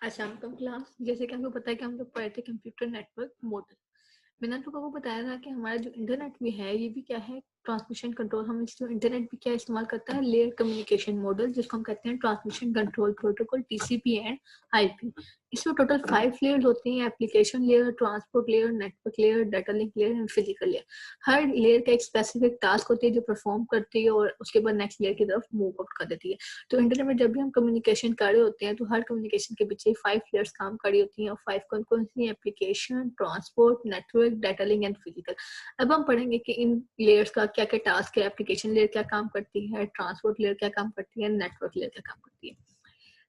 अस्सलाम क्लास। जैसे कि आपको पता है कि हम लोग पढ़े थे कंप्यूटर नेटवर्क मॉडल। मैंने आप लोगों को बताया था कि हमारा जो इंटरनेट भी है ये भी क्या है, ट्रांसमिशन कंट्रोल। हम जो इंटरनेट भी क्या इस्तेमाल करता है, लेयर कम्युनिकेशन मॉडल, जिसको हम कहते हैं transmission control protocol, TCP and IP. इसमें टोटल 5 लेयर्स होती हैं: application layer, transport layer, network layer, data link layer and physical layer. Her layer का एक स्पेसिफिक टास्क होती है जो परफॉर्म करती है और उसके बाद नेक्स्ट लेयर की तरफ मूव आउट कर देती है। तो इंटरनेट में जब भी हम कम्युनिकेशन कर रहे होते हैं तो हर कम्युनिकेशन के पीछे 5 लेयर्स काम कर रही होती हैं। और 5 कौन कौन सी? Application, transport, network, data link and physical. अब हम पढ़ेंगे कि इन लेयर्स का क्या क्या टास्क है। एप्लीकेशन लेयर क्या काम करती है, ट्रांसपोर्ट लेयर क्या काम करती है, नेटवर्क लेयर क्या काम करती है।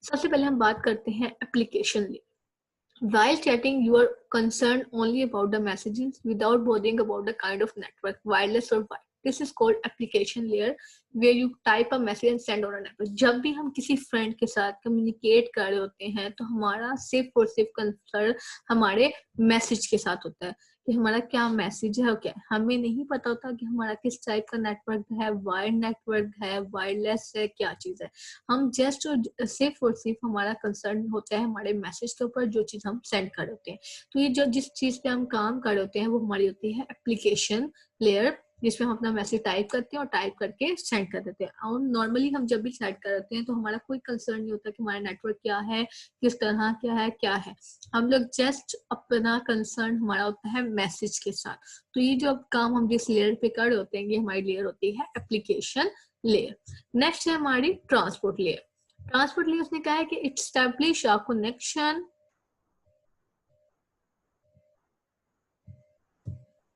सबसे पहले हम बात करते हैं application layer. While chatting, you are concerned only about the messages without bothering about the kind of network, wireless or wired. This is called application layer, where you type a message and send on a network. जब भी हम किसी friend के साथ communicate कर रहे होते हैं तो हमारा सिर्फ और सिर्फ कंसर्न हमारे मैसेज के साथ होता है कि हमारा क्या मैसेज है और क्या है। हमें नहीं पता होता कि हमारा किस टाइप का नेटवर्क है, वायर्ड नेटवर्क है, वायरलेस है, क्या चीज़ है। हम जस्ट सिर्फ और सिर्फ हमारा कंसर्न होता है हमारे मैसेज के ऊपर, जो चीज हम सेंड कर होते हैं। तो ये जो जिस चीज पे हम काम कर होते हैं वो हमारी होती है एप्लीकेशन लेयर, जिसमें हम अपना मैसेज टाइप करते हैं और टाइप करके सेंड कर देते हैं। और नॉर्मली हम जब भी सेंड करते हैं तो हमारा कोई कंसर्न नहीं होता कि हमारा नेटवर्क क्या है, किस तरह क्या है। हम लोग जस्ट अपना कंसर्न हमारा होता है मैसेज के साथ। तो ये जो काम हम जिस लेयर पे कर रहे होते हैं ये हमारी लेयर होती है एप्लीकेशन लेयर। नेक्स्ट है हमारी ट्रांसपोर्ट लेयर। ट्रांसपोर्ट लेयर उसने कहा है कि it establish a connection,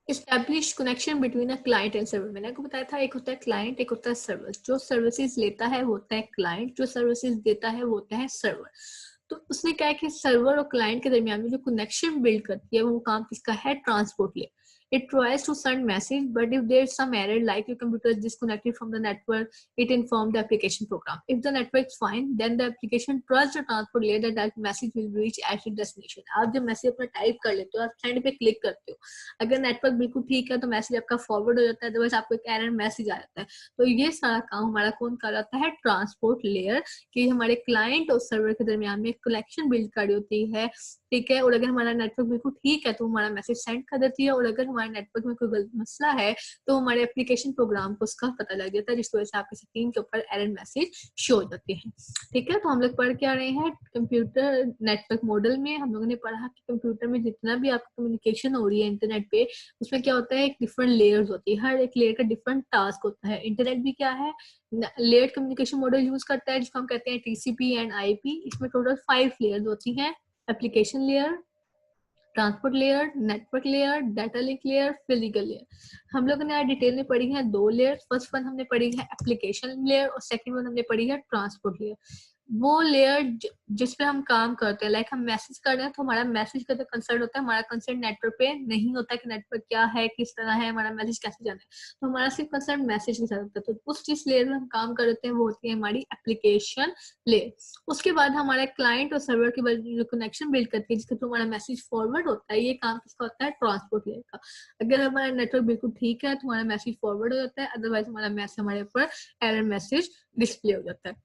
establish connection between a client and server. मैंने आपको बताया था एक होता है क्लाइंट, एक होता है सर्वर। जो सर्विसेज लेता है वो होता है क्लाइंट, जो सर्विसेज देता है वो होता है सर्वर। तो उसने कहा है कि सर्वर और क्लाइंट के दरमियान में जो कनेक्शन बिल्ड करती है वो काम किसका है? Transport layer. It tries to send message, but if there's some error, like your computer is disconnected from the network, it informs the application program. If the network is fine, then the application trusts the transport layer that that message will reach at its destination. आप जब message अपना type कर लेते हो, आप send पे click करते हो, अगर नेटवर्क बिल्कुल ठीक है तो मैसेज आपका फॉरवर्ड हो जाता है, अदरवाइज आपको एक एरर मैसेज आ जाता है। तो ये सारा काम हमारा कौन कर जाता है? ट्रांसपोर्ट लेयर, कि हमारे क्लाइंट और सर्वर के दरमियान में कनेक्शन बिल्ड कर होती है, ठीक है। और अगर हमारा नेटवर्क बिल्कुल ठीक है तो हमारा मैसेज सेंड कर देती है, और अगर हमारे नेटवर्क में कोई गलत मसला है तो हमारे एप्लीकेशन प्रोग्राम को उसका पता लग जाता है, जिसकी वजह से आपके स्क्रीन के ऊपर एरर मैसेज शो हो जाते हैं, ठीक है। तो हम लोग पढ़ के आ रहे हैं कंप्यूटर नेटवर्क मॉडल में। हम लोगों ने पढ़ा कि कंप्यूटर में जितना भी आपकी कम्युनिकेशन हो रही है इंटरनेट पे, उसमें क्या होता है, एक डिफरेंट लेयर्स होती है, हर एक लेयर का डिफरेंट टास्क होता है। इंटरनेट भी क्या है, लेयर्ड कम्युनिकेशन मॉडल यूज करता है, जिसको हम कहते हैं टीसीपी एंड आईपी। इसमें टोटल 5 लेयर्स होती हैं: application layer, transport layer, network layer, data link layer, physical layer. हम लोगों ने आज डिटेल में पढ़ी है 2 लेयर। फर्स्ट वन हमने पढ़ी है एप्लीकेशन लेयर और सेकंड वन हमने पढ़ी है ट्रांसपोर्ट लेयर। वो लेयर जिसपे हम काम करते हैं, लाइक हम मैसेज कर रहे हैं तो हमारा मैसेज का जो कंसर्न होता है, हमारा कंसर्न नेटवर्क पे नहीं होता कि नेटवर्क क्या है, किस तरह है, हमारा मैसेज कैसे जाना है। तो हमारा सिर्फ कंसर्न मैसेज के साथ होता है। तो उस जिस लेयर में हम काम कर रहे हैं वो होती है हमारी एप्लीकेशन लेयर। उसके बाद हमारा क्लाइंट और सर्वर के बीच जो कनेक्शन बिल्ड करती है, जिसके थ्रू हमारा मैसेज फॉरवर्ड होता है, ये काम किसका होता है? ट्रांसपोर्ट लेयर का। अगर हमारा नेटवर्क बिल्कुल ठीक है तो हमारा मैसेज फॉरवर्ड हो जाता है, अदरवाइज हमारा मैसेज हमारे ऊपर एरर मैसेज डिस्प्ले हो जाता है।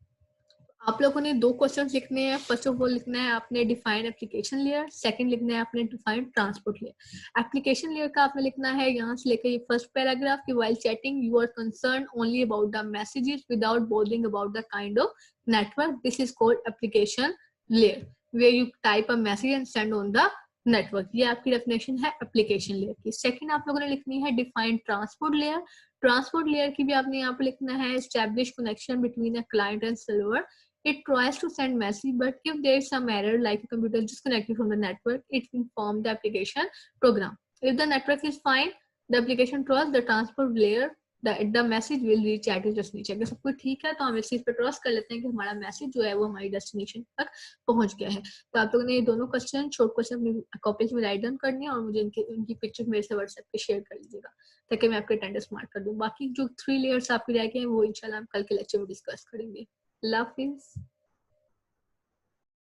आप लोगों ने 2 क्वेश्चंस लिखने हैं। फर्स्ट ऑफ ऑल लिखना है आपने डिफाइन एप्लीकेशन लेयर, सेकंड लिखना है आपने define transport layer. Application layer का आपने लिखना है यहाँ से लेकर ये फर्स्ट पैराग्राफ कि while chatting you are concern only about the messages without bothering about the kind of network, this is called application layer, where you type a message and send on the network. ये आपकी definition है application layer की। Second आप लोगों ने लिखनी है define transport layer. Transport layer की भी आपने यहाँ पे लिखना है establish connection between a client and server. It tries to send message, but if there is some error, like a computer disconnected from the network, it informs the application program. If the network is fine, the application trusts the transport layer, the message will reach at its destination. अगर सब कुछ ठीक है तो हम इस चीज पे ट्रस्ट कर लेते हैं कि हमारा मैसेज जो है वो हमारी डेस्टिनेशन तक पहुंच गया है। तो आप लोगों ने ये दोनों क्वेश्चन शॉर्ट क्वेश्चन अपनी कॉपीज में राइट डाउन करनी है और मुझे उनकी पिक्चर मेरे से व्हाट्सएप पे शेयर कर लीजिएगा ताकि मैं आपके अटेंडेंस मार्क कर दूं। बाकी जो 3 लेयर्स आपकी रह गए हैं वो इंशाल्लाह हम कल के लेक्चर में डिस्कस करेंगे। Love is